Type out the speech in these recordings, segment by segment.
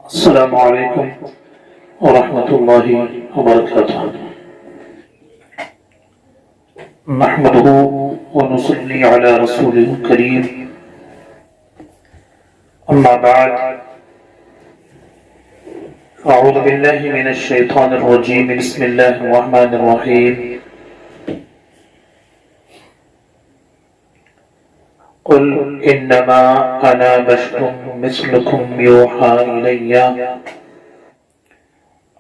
السلام علیکم ورحمۃ اللہ وبرکاتہ۔ نحمده ونصلي على رسوله الكريم، اما بعد، اعوذ باللہ من الشیطان الرجیم، بسم اللہ الرحمن الرحیم۔ قل انما انا بشر مثلكم يوحى الي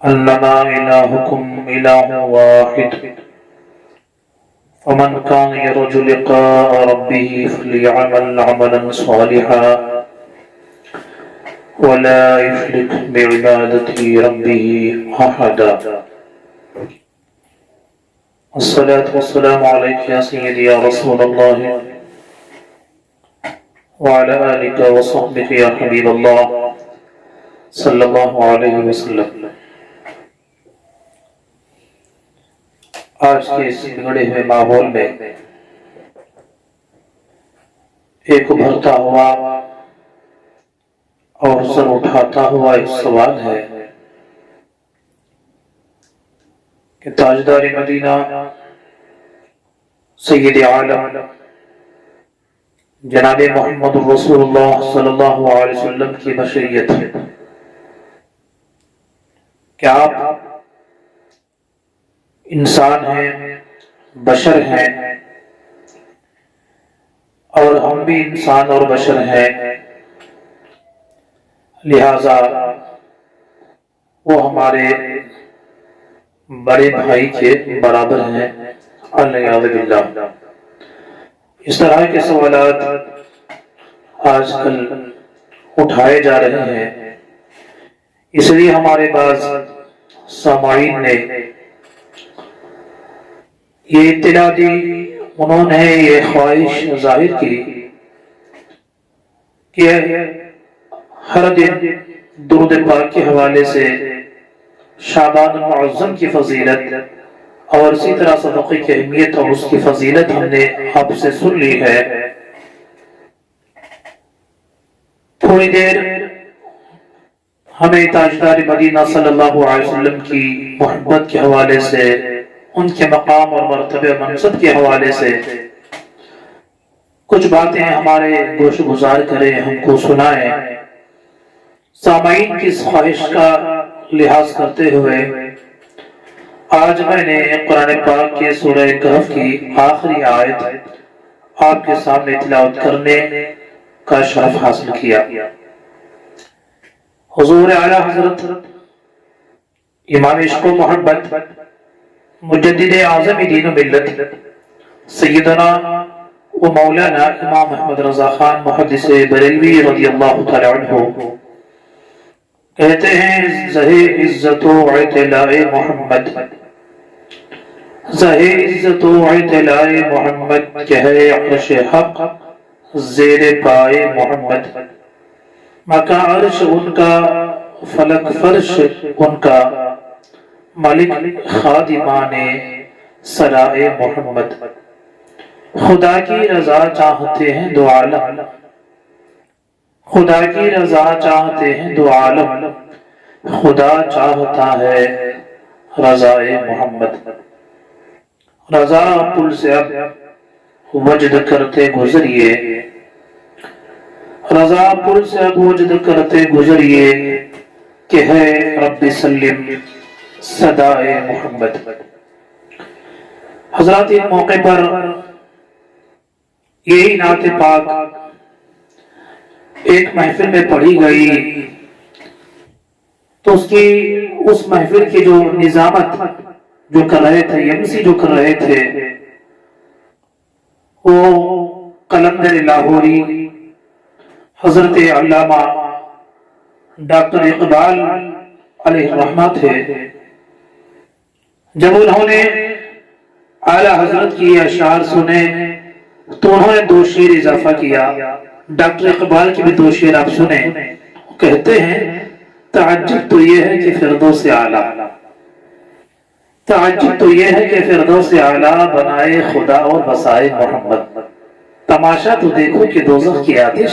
انما الهكم اله واحد فمن كان يرجو لقاء ربه فليعمل عملا صالحا ولا يشرك بعبادة ربه احدا۔ الصلاة والسلام عليك يا سيدي يا رسول الله وعلى آلك وصحبك يا حبيب الله صلی اللہ علیہ وسلم۔ آج کے اس بگڑے ہوئے ماحول میں ایک ابھرتا ہوا اور سر اٹھاتا ہوا ایک سوال ہے کہ تاجدار مدینہ سید عالم جناب محمد رسول اللہ صلی اللہ علیہ وسلم کی بشریت ہے، کیا آپ انسان ہیں، بشر ہیں، اور ہم بھی انسان اور بشر ہیں، لہذا وہ ہمارے بڑے بھائی کے برابر ہیں، والعیاذ باللہ۔ اس طرح کے سوالات آج کل اٹھائے جا رہے ہیں، اس لیے ہمارے بعض سامعین نے یہ اطلاع دی، انہوں نے یہ خواہش ظاہر کی کہ ہر دن درود پاک کے حوالے سے شعبان المعظم کی فضیلت اور اسی طرح صدقے کی اہمیت اور اس کی فضیلت ہم نے آپ سے سن لی ہے۔ تھوڑی دیر ہمیں تاجدار مدینہ صلی اللہ علیہ وسلم کی محبت کے حوالے سے، ان کے مقام اور مرتبہ منصب کے حوالے سے کچھ باتیں ہمارے گوش گزار کریں، ہم کو سنائیں۔ سامعین کی اس خواہش کا لحاظ کرتے ہوئے آج میں نے قرآن پاک کے سورہ کہف کی آخری آیت آپ کے سامنے تلاوت کرنے کا شرف حاصل کیا۔ حضور اعلیٰ حضرت امام عشق و محبت مجدد اعظم دین و ملت سیدنا و مولانا امام احمد رضا خان محدث بریلوی رضی اللہ تعالی عنہ کہتے ہیں، زہِ عزت و اعتلاء محمد، زہِ عزت و اعتلاء محمد، کہ ہے عرش حق زیر پائے محمد، مکہ عرش ان کا، فلک فرش ان کا، ملک خادمان سرائے محمد۔ خدا کی رضا چاہتے ہیں دو عالم، خدا کی رضا چاہتے ہیں دو عالم، خدا چاہتا ہے رضا محمد۔ رضا پل سے اب وجد کرتے گزریے، رضا پل سے اب وجد کرتے گزریے، کہ ہے رب سلم صدائے محمد۔ حضرات اس موقع پر یہی نعت پاک ایک محفل میں پڑھی گئی، تو اس محفل کی جو نظامت جو کر رہے تھے، MC جو کر رہے تھے، وہ قلندر لاہوری حضرت علامہ ڈاکٹر اقبال علیہ الرحمہ تھے۔ جب انہوں نے اعلیٰ حضرت کی اشعار سنے تو انہوں نے دو شعر اضافہ کیا۔ ڈاکٹر اقبال کی بھی دو شعر آپ سنیں، وہ کہتے ہیں، تعجب تو یہ ہے کہ فردوس اعلیٰ، تعجب تو یہ ہے کہ فردوس اعلیٰ بنائے خدا اور بسائے محمد۔ تماشا تو دیکھو کہ دوزخ کی آتش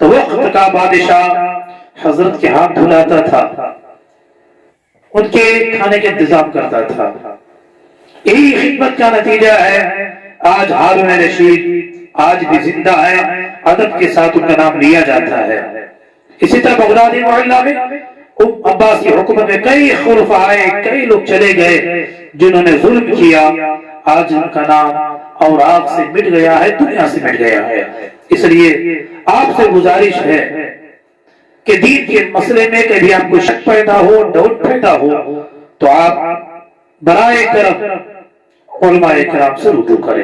تو وقت کا بادشاہ حضرت کے ہاتھ دھلاتا تھا، ان کے کھانے کے انتظام کرتا تھا۔ یہی خدمت کا نتیجہ ہے آج ہارون رشید آج بھی زندہ ہے، ادب کے ساتھ ان کا نام لیا جاتا ہے۔ اسی طرح بغدادی محلہ میں عباس کی حکومت میں کئی خلفاء آئے، کئی لوگ چلے گئے جنہوں نے ظلم کیا، آج ان کا نام اور آپ سے مٹ گیا ہے، دنیا سے مٹ گیا ہے۔ اس لیے آپ سے گزارش ہے کہ دین کے مسئلے میں کبھی آپ کو شک پیدا ہو، ڈاؤٹ پیدا ہو، تو آپ برائے کرم علماء کرام سے رجوع کریں،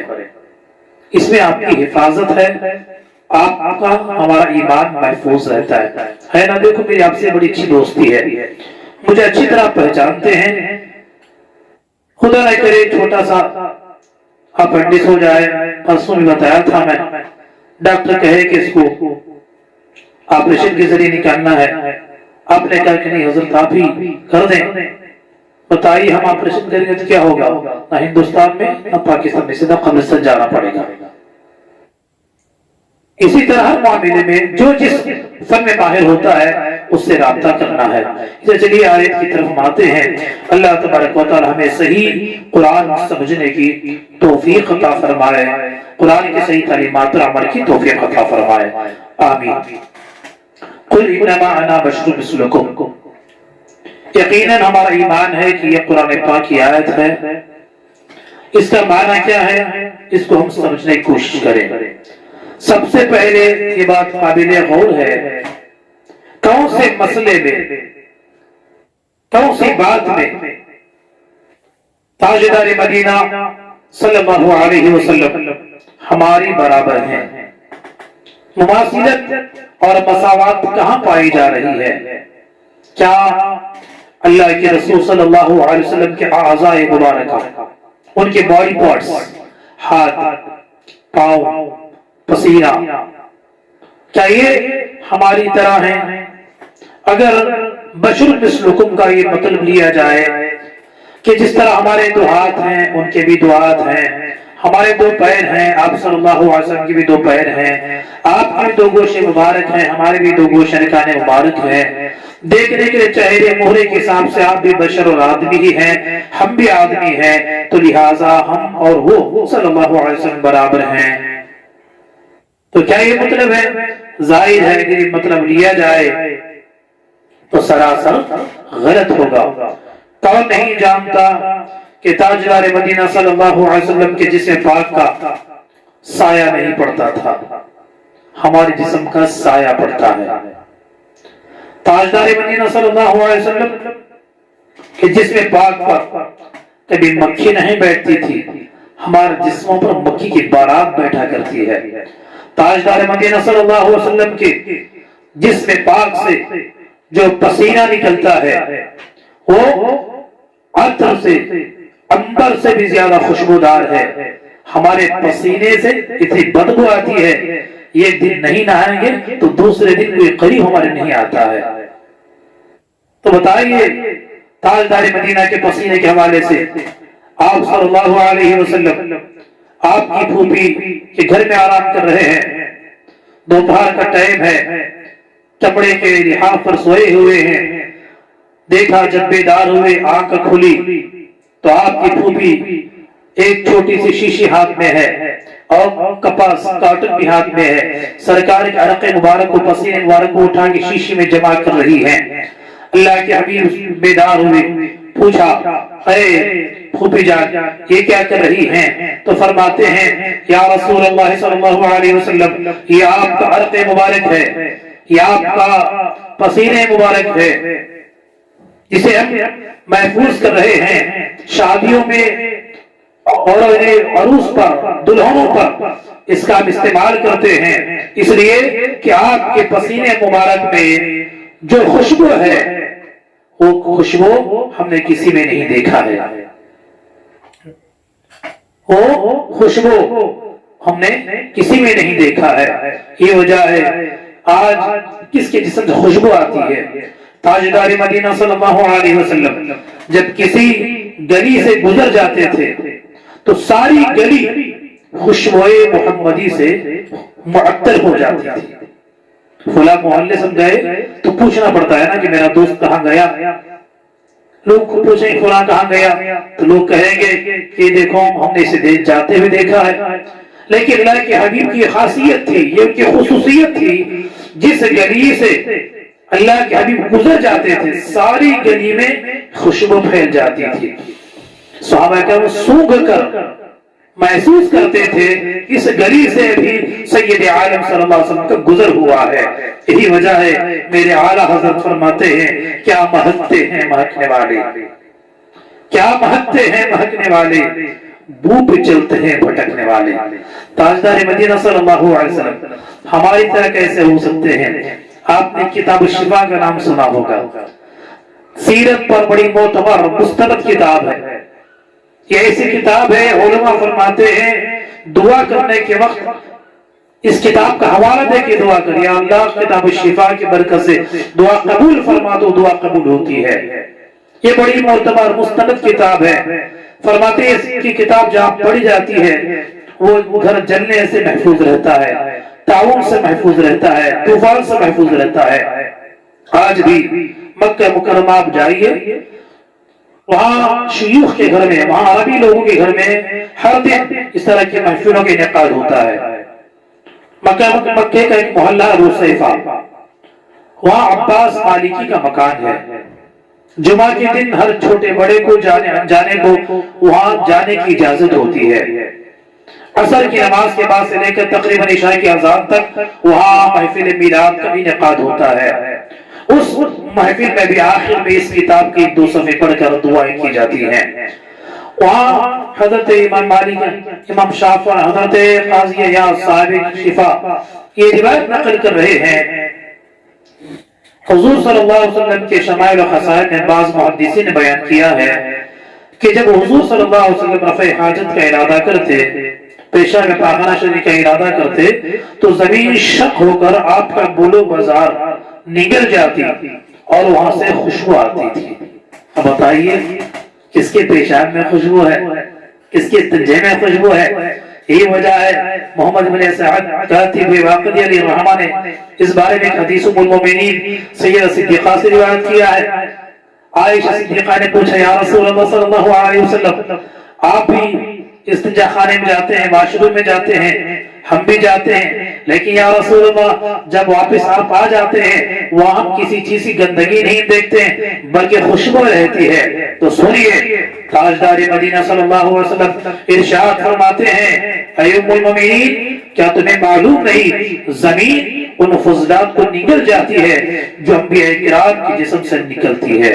اس میں آپ کی حفاظت ہے، آپ کا ہمارا ایمان محفوظ رہتا ہے نا۔ دیکھو میری آپ سے بڑی اچھی دوستی ہے، مجھے اچھی طرح پہچانتے ہیں، خدا نہ کرے چھوٹا سا اپینڈکس ہو جائے، پرسوں بھی بتایا تھا میں، ڈاکٹر کہے کہ اس کو آپریشن کے ذریعے نکالنا ہے، آپ نے کہا کہ نہیں حضرت آپ ہی کر دیں، بتائیے ہم آپریشن کریں گے تو کیا ہوگا، نہ ہندوستان میں نہ پاکستان میں، سیدھا قبرستان جانا پڑے گا۔ اسی طرح ہر معاملے میں جو جس فن میں ماہر ہوتا ہے اس سے رابطہ کرنا ہے۔ چلیے آیت کی طرف ہم آتے ہیں۔ اللہ تبارک و تعالی ہمیں صحیح قرآن سمجھنے کی توفیق عطا فرمائے، قرآن کی صحیح تعلیمات پر عمل کی توفیق عطا فرمائے، آمین۔ قل انما انا بشر مثلکم، یقیناً ہمارا ایمان ہے کہ یہ قرآن پاک کی آیت ہے، اس کا معنی کیا ہے اس کو ہم سمجھنے کی کوشش کریں۔ سب سے پہلے یہ بات قابل غور ہے، کون سے مسئلے میں، کون سی بات میں تاجدار مدینہ صلی اللہ علیہ وسلم ہماری برابر ہیں، مماثلت اور مساوات کہاں پائی جا رہی ہے؟ کیا اللہ کے رسول صلی اللہ علیہ وسلم کے اعضاء مبارکہ، ان کے باڈی پارٹس، ہاتھ، پاؤں، پسینہ، کیا یہ ہماری طرح ہیں؟ اگر بشر مثلکم کا یہ مطلب لیا جائے کہ جس طرح ہمارے دو ہاتھ ہیں ان کے بھی دو ہاتھ ہیں، ہمارے دو پیر ہیں، آپ صلی اللہ علیہ وسلم کی بھی دو پیر ہیں، آپ کے دو گوشے مبارک ہیں، ہمارے بھی دو گوشے نکانے مبارک ہیں، دیکھنے کے چہرے مہرے کے حساب سے آپ بھی بشر اور آدمی ہی ہیں، ہم بھی آدمی ہیں، تو لہٰذا ہم اور وہ صلی اللہ علیہ وسلم برابر ہیں۔ تو کیا یہ مطلب ہے؟ ظاہر ہے کہ یہ مطلب لیا جائے تو سراسر غلط ہوگا۔ کون نہیں جانتا کہ تاجدار مدینہ صلی اللہ علیہ وسلم کے جسم پاک کا سایہ نہیں پڑتا تھا، ہمارے جسم کا سایہ پڑتا ہے۔ تاجدار مدینہ صلی اللہ علیہ وسلم کے جسم پاک پر کبھی مکھی نہیں بیٹھتی تھی، ہمارے جسموں پر مکھی کی بارات بیٹھا کرتی ہے۔ تاجدار مدینہ صلی اللہ علیہ وسلم کے جسم پاک سے جو پسینہ نکلتا ہے وہ عطر سے، عنبر سے بھی زیادہ خوشبودار ہے، ہمارے پسینے سے اتنی بدبو آتی ہے، ایک دن نہیں نہائیں گے تو دوسرے دن کوئی قریب ہمارے نہیں آتا ہے۔ تو بتائیے تاجدار مدینہ کے پسینے کے حوالے سے آپ صلی اللہ علیہ وسلم آپ کی پھوپھی کے گھر میں آرام کر رہے ہیں، دوپہر کا ٹائم ہے، چمڑے کے لحاف پر سوئے ہوئے ہیں، دیکھا جب بیدار ہوئے آنکھ کھلی تو آپ کی پھوپھی ایک چھوٹی سی شیشی ہاتھ میں ہے اور کپاس کاٹن بھی ہاتھ میں ہے، سرکار کے عرق مبارک کو، پسینے مبارک کو اٹھا کے شیشی میں جمع کر رہی ہیں۔ اللہ کے حبیب بیدار ہوئے، پوچھا اے پھوپھی جان یہ کیا کر رہی ہیں؟ تو فرماتے ہیں یا رسول اللہ صلی اللہ علیہ وسلم یہ آپ کا عرق مبارک ہے، یہ آپ کا پسینے مبارک ہے، جسے ہم محفوظ کر رہے ہیں، شادیوں میں اور عروس پر، دلہنوں پر اس کا ہم استعمال کرتے ہیں، اس لیے کہ آپ کے پسینے مبارک میں جو خوشبو ہے وہ خوشبو ہم نے کسی میں نہیں دیکھا ہے، وہ خوشبو ہم نے کسی میں نہیں دیکھا ہے۔ یہ وجہ ہے آج کس کے جسم سے خوشبو آتی ہے؟ تاجدار مدینہ صلی اللہ علیہ وسلم جب کسی گلی سے گزر جاتے تھے تو ساری گلی خوشبوئے محمدی سے معطر ہو جاتی تھی۔ فلاں محلے سے گئے تو پوچھنا پڑتا ہے نا کہ میرا دوست کہاں گیا. لوگ پوچھیں فلاں کہاں گیا تو لوگ کہیں گے کہ دیکھو ہم نے اسے جاتے ہوئے دیکھا ہے. لیکن اللہ کے حبیب کی خاصیت تھی, یہ ان کی خصوصیت تھی, جس گلی سے اللہ کے حبیب گزر جاتے تھے ساری گلی میں خوشبو پھیل جاتی تھی. صحابہ کرام سونگھ کر محسوس کرتے تھے اس گلی سے بھی سید عالم صلی اللہ علیہ وسلم کا گزر ہوا ہے. یہی وجہ ہے میرے اعلیٰ حضرت فرماتے ہیں کیا مہکتے ہیں مہکنے والے, کیا مہکتے ہیں مہکنے والے, بو پہ چلتے ہیں بھٹکنے والے. تاجدار مدینہ صلی اللہ علیہ وسلم ہماری طرح کیسے ہو سکتے ہیں؟ آپ نے کتاب الشفا کا نام سنا ہوگا, سیرت پر بڑی معتبر مستند کتاب ہے. یہ ایسی کتاب ہے علماء فرماتے ہیں دعا کرنے کے وقت اس کتاب کا حوالہ دے کے دعا کر, یا اللہ کتاب الشفا کی برکت سے دعا قبول فرما تو دعا قبول ہوتی ہے. یہ بڑی معتبر مستند کتاب ہے. فرماتے ہیں اس کی کتاب جہاں پڑھی جاتی ہے وہ گھر جلنے سے محفوظ رہتا ہے, تعاون سے محفوظ رہتا ہے, طوفان سے محفوظ رہتا ہے. آج بھی مکہ مکرمہ آپ جائیے, وہاں شیوخ کے گھر میں, وہاں عربی لوگوں کے گھر میں ہر دن اس طرح کی محفلوں کے انعقاد ہوتا ہے. مکہ کا ایک محلہ روسیفہ, وہاں عباس مالکی کا مکان ہے. جمعہ کے دن ہر چھوٹے بڑے کو جانے کو وہاں جانے کی اجازت ہوتی ہے. عصر کی نماز کے بعد سے لے کر تقریباً عشاء کی اذان تک وہاں محفل میلاد کا انعقاد ہوتا ہے. اس محفل میں بھی آخر میں اس کتاب کی 2 صفحے پڑھ کر دعائیں کی جاتی ہیں. وہاں حضرت امام مالک, امام شافعی, حضرت قاضی عیاض صاحب شفا یہ روایت نقل کر رہے ہیں. حضور صلی اللہ علیہ وسلم کے شمائل و خصائص میں بعض محدثین نے بیان کیا ہے کہ جب حضور صلی اللہ علیہ وسلم رفع حاجت کا ارادہ کرتے, پیشاب پاخانہ شریف کا ارادہ کرتے, تو زمین شق ہو کر آپ کا بولو بازار نگل جاتی اور وہاں سے خوشبو آتی تھی. اب بتائیے کس کے پیشاب میں خوشبو ہے, کس کے استنجے میں خوشبو ہے؟ یہی وجہ ہے محمد بن سعد کاتب واقدی علیہ الرحمہ نے اس بارے میں حدیث ام المؤمنین سیدہ صدیقہ سے روایت کیا ہے. عائشہ صدیقہ نے پوچھا یا رسول اللہ صلی اللہ علیہ وسلم آپ بھی استنجا خانے میں جاتے ہیں, واش روم میں جاتے ہیں, ہم بھی جاتے ہیں, لیکن یا رسول اللہ جب واپس آپ آ جاتے ہیں وہاں ہم کسی چیز کی گندگی نہیں دیکھتے ہیں بلکہ خوشبو رہتی ہے. تو سنیے تاجدار مدینہ صلی اللہ علیہ وسلم ارشاد فرماتے ہیں اے ام المؤمنین کیا تمہیں معلوم نہیں زمین ان فضلات کو نگل جاتی ہے جو انبیاء کرام کے جسم سے نکلتی ہے.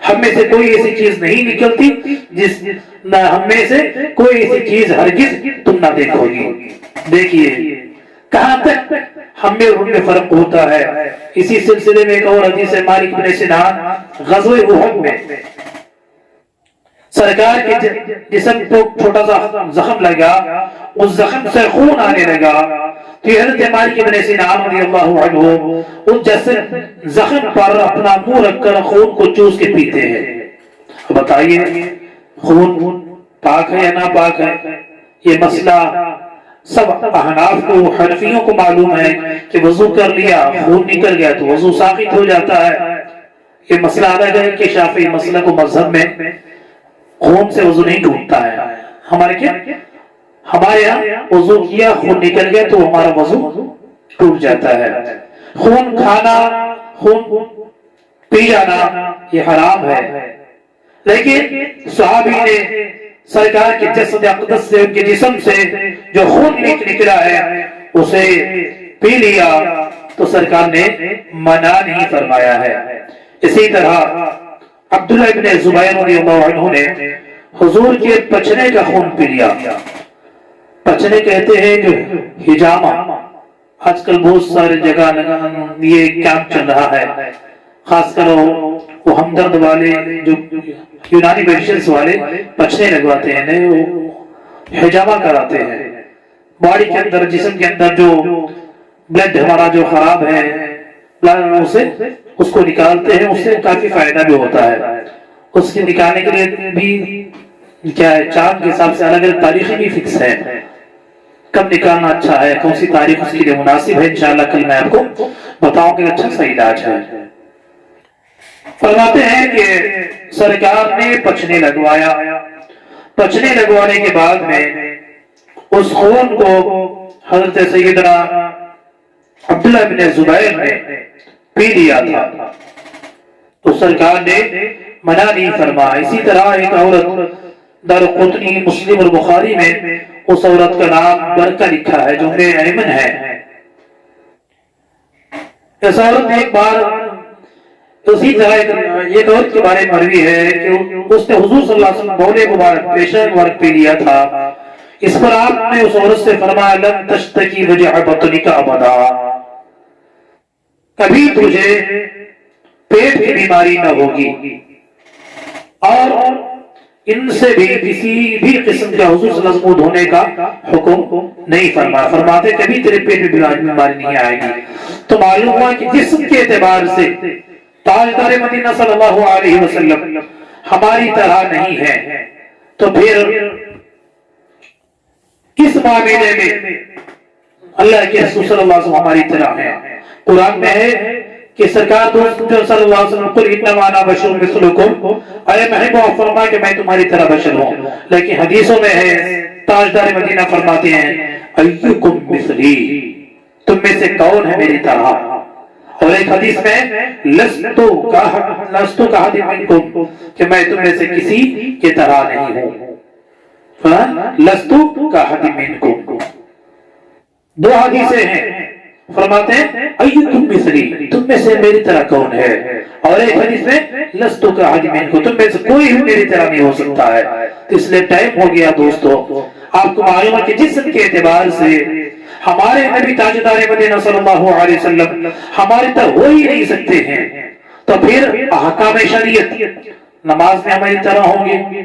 ہم میں سے کوئی ایسی چیز نہیں نکلتی جس نہ ہم میں سے کوئی ایسی چیز ہرگز تم نہ دیکھو گی. دیکھیے کہاں تک ہم میں ان میں فرق ہوتا ہے. اسی سلسلے میں ایک اور حدیث ہے مالک بن سنان غزوہ احد میں سرکار کے جسم کو چھوٹا سا زخم لگا, اس زخم سے خون آنے لگا تو حضرت مالک بن سنان رضی اللہ عنہ اس زخم پر اپنا منہ رکھ کر خون کو چوس کے پیتے ہیں. بتائیے خون پاک ہے یا ناپاک ہے؟ یہ مسئلہ سب احناف کو, حنفیوں کو معلوم ہے کہ وضو کر لیا خون نکل گیا تو وضو ساقط ہو جاتا ہے. یہ مسئلہ الگ ہے کہ شافعی مسئلہ کو مذہب میں خون سے وضو نہیں ٹوٹتا ہے. ہمارے یہاں وضو کیا خون نکل گیا تو ہمارا وضو ٹوٹ جاتا ہے. خون کھانا, خون پی جانا یہ حرام ہے, لیکن صحابی نے سرکار کے جسد اقدس سے, ان کے جسم سے جو خون نکلا ہے اسے پی لیا تو سرکار نے منع نہیں فرمایا ہے. اسی طرح عبداللہ ابن زبیر رضی اللہ عنہ نے حضور کے پچھنے کا خون پی لیا. پچھنے کہتے ہیں جو ہجامہ, آج کل بہت سارے جگہ یہ کیمپ چل رہا ہے, خاص کر وہ ہمدرد والے جو یونانی میڈیسنز والے پچھنے لگواتے ہیں, ہجامہ کراتے ہیں. باڈی کے اندر, جسم کے اندر جو بلڈ ہمارا جو خراب ہے اس کو نکالتے ہیں, اس سے کافی فائدہ بھی ہوتا ہے. اس کے نکالنے کے لیے بھی کیا ہے چاند کے حساب سے الگ الگ تاریخیں بھی فکس ہے. کب نکالنا اچھا ہے، کون سی تاریخ اس کے لیے مناسب ہے، انشاءاللہ کل میں آپ کو بتاؤں کہ اچھا سا علاج ہے۔ فرماتے ہیں کہ سرکار نے پچھنے لگوایا، پچھنے لگوانے کے بعد میں اس خون کو حضرت سیدنا عبداللہ بن زبیر نے پی لیا تھا، تو سرکار نے منع نہیں فرمایا۔ اسی طرح ایک عورت دارقطنی، مسلم اور بخاری میں اس عورت کا نام برکہ لکھا ہے جو ایمن ہے۔ اس عورت نے ایک بار اسی طرح ایک عورت کے بارے میں مروی ہے کہ اس نے حضور صلی اللہ علیہ وسلم بولے مبارک پیشہ مبارک پی لیا تھا۔ اس پر آپ نے اس عورت سے فرمایا لن تشتکی وجع بطنک ابدا، کبھی تجھے پیٹ کی بیماری نہ ہوگی، اور ان سے بھی کسی بھی قسم کا حضور صلی اللہ علیہ وسلم دھونے کا حکم نہیں فرمایا۔ فرماتے کبھی تیرے پیٹ میں بیماری نہیں آئے گی۔ تو معلوم ہوا کہ جسم کے اعتبار سے تاجدار مدینہ صلی اللہ علیہ وسلم ہماری طرح نہیں ہے، تو پھر کس معاملے میں اللہ کے رسول صلی اللہ علیہ وسلم ہماری طرح ہے؟ قرآن میں ہے کہ سرکار دوست صلی اللہ علیہ وسلم قل انما انا بشر مثلکم، اے محبوب فرمائے کہ میں تمہاری طرح بشر ہوں، لیکن حدیثوں میں ہے تاجدار مدینہ فرماتے ہیں ایکم مثلی، تم میں سے کون ہے میری طرح؟ اور ایک حدیث میں لستو کاحد منکم، کہ میں تم میں سے کسی کی طرح نہیں ہوں، لستو کاحد منکم۔ دو حدیثیں ہیں، فرماتے ہیں ایکم مثلی، تم میں سے میری طرح کون ہے، اور ایک حدیث میں لستو کاحد منکم، تم میں سے کوئی بھی میری طرح نہیں ہو سکتا ہے۔ اس لیے ٹائم ہو گیا دوستو، آپ کو معلوم ہے کہ جسم کے اعتبار سے ہمارے نبی تاجدار مدینہ صلی اللہ علیہ وسلم ہماری طرح ہو ہی نہیں سکتے ہیں، تو پھر احکام شریعت نماز میں ہماری طرح ہوں گے،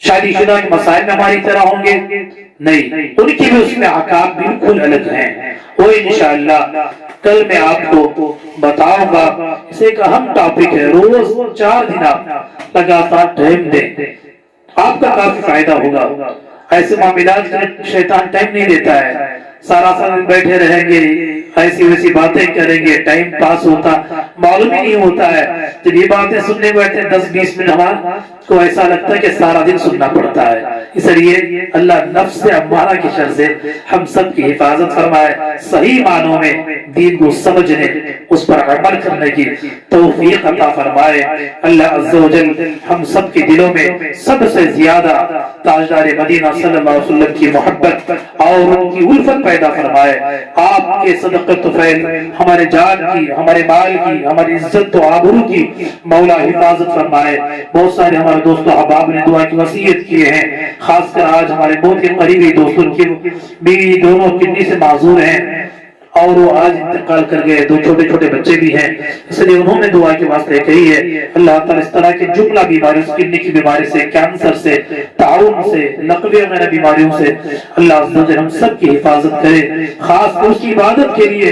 شادی شدہ کے مسائل میں ہماری طرح ہوں گے نہیں، ان کی بھی اس میں احکام بالکل الگ ہیں۔ وہ انشاءاللہ کل میں آپ کو بتاؤں گا۔ اس ایک اہم ٹاپک ہے، روز 4 دن آپ لگاتار ٹائم دیں، آپ کا کافی فائدہ ہوگا۔ ایسے معاملات میں شیطان ٹائم نہیں دیتا ہے، سارا سال بیٹھے رہیں گے، ایسی ویسی باتیں کریں گے، ٹائم پاس ہوتا معلوم ہی نہیں ہوتا ہے۔ جب یہ باتیں سننے بیٹھتے 10-20 منٹ ہمارا کو ایسا لگتا ہے کہ سارا دن سننا پڑتا ہے۔ اس لیے اللہ نفس سے امارہ کی شر سے ہم سب کی حفاظت فرمائے، صحیح معنوں میں دین کو سمجھنے، اس پر عمل کرنے کی توفیق عطا فرمائے۔ اللہ عز و جل ہم سب کے دلوں میں سب سے زیادہ تاجدار مدینہ صلی اللہ علیہ وسلم کی محبت اور ان کی الفت پیدا فرمائے۔ آپ کے صدقہ طفیل ہمارے جان کی، ہمارے مال کی، ہماری عزت و آبرو کی مولا حفاظت فرمائے۔ بہت سارے ہمارے دوستوں احباب نے دعا کی وصیت کیے ہیں، خاص کر آج ہمارے بہت ہی قریبی دوستوں کی بیوی دونوں کڈنی سے معذور ہیں اور وہ آج انتقال کر گئے، 2 چھوٹے چھوٹے بچے بھی ہیں، اس لیے انہوں نے دعا کے واسطے کہی ہے اللہ تعالیٰ اس طرح کی جملہ بیماری، کڈنی کی بیماری سے، کینسر سے، تعاون سے، نقل وغیرہ بیماریوں سے اللہ عز و جل ہم سب کی حفاظت کرے۔ خاص طور اس کی عبادت کے لیے،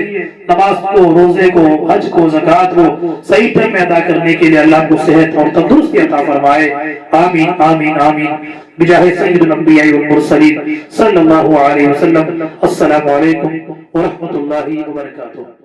نماز کو، روزے کو، حج کو، زکوٰۃ کو صحیح ٹائم میں ادا کرنے کے لیے اللہ کو صحت اور تندرستی عطا فرمائے۔ آمین آمین آمین بجاہ سید الانبیاء والمرسلین صلی اللہ علیہ وسلم۔ السلام علیکم ورحمۃ اللہ وبرکاتہ۔